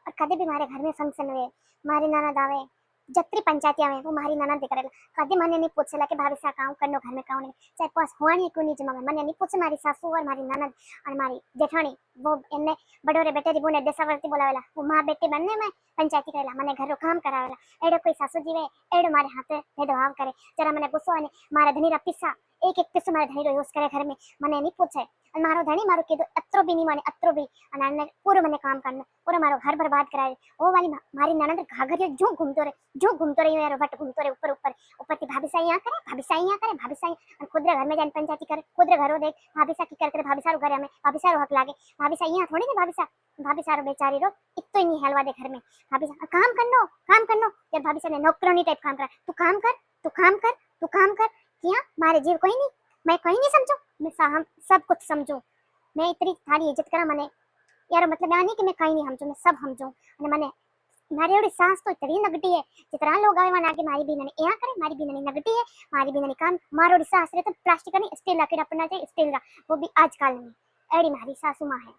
और कदे भी मारे घर में फंक्शन हुए, मारी ननद आवे, जतरी पंचायती आवे वो मारी ननद करेला। कदे मने नहीं पूछेला कि भाभी सा काम करनो घर में काउने, चाहे पास होनी कोनी जमा मने नहीं पूछे। मारी सासू और मारी ननद और मारी जेठाणी वो एने बडोरे बेटे बुने देसावरती बोलावेला, वो मां बेटी बनने में पंचायती करेला, मने घर रो काम करावेला। एडो कोई सासू जीवे एडो मारे हाथे भेदभाव करे। जरा मने गुस्सो आने मारा धनी रा पिस्सा एक एक पिस्सो मारे धनी रो यूज करे घर में, मने नहीं पूछे। और मारो धनी मारो कीधो अत्रो भी नहीं माने, अत्रो भी अने पूरो मने काम करनो, पूरो मारो घर बर्बाद करावे। ओ वाली मारी ननद घाघरियो जो घूमतो रे, जो घूमतो रे यार वट घूमतो रे ऊपर ऊपर ऊपर की भाभी साई यहाँ करे, भाभी साई यहाँ करे, भाभी साई और खुद रे घर में जान पंचायती करे, खुद रे घरो देख भाभी सा की करे, भाभी सारू घर में भाभी सारू हक लागे, भाभी सा यहाँ थोड़ी ने भाभी सारू बेचारी रो इतो ही नहीं हलवा दे घर में। भाभी सा काम करनो यार, भाभी सा ने नौकरानी टाइप काम करा, तू काम कर तू काम कर तू काम कर। किया मारे जीव कोई नहीं, मैं कोई नहीं समझू, मैं सब कुछ समझू। मैं इतनी थारी इज्जत करा मने यार, मतलब आ नहीं कि मैं कहीं नहीं समझू, मैं सब समझू। અને મને મારી એવડી સાસ તો इतनी नगटी है, जितना लोग आवे वहां आगे मारी बीननी यहाँ करे, मारी बीननी नगटी है, मारी बीननी काम मारो सास रे तो प्लास्टिक का नहीं स्टील का अपना चाहिए, स्टील का वो भी आजकल में एड़ी मारी सासू माँ है।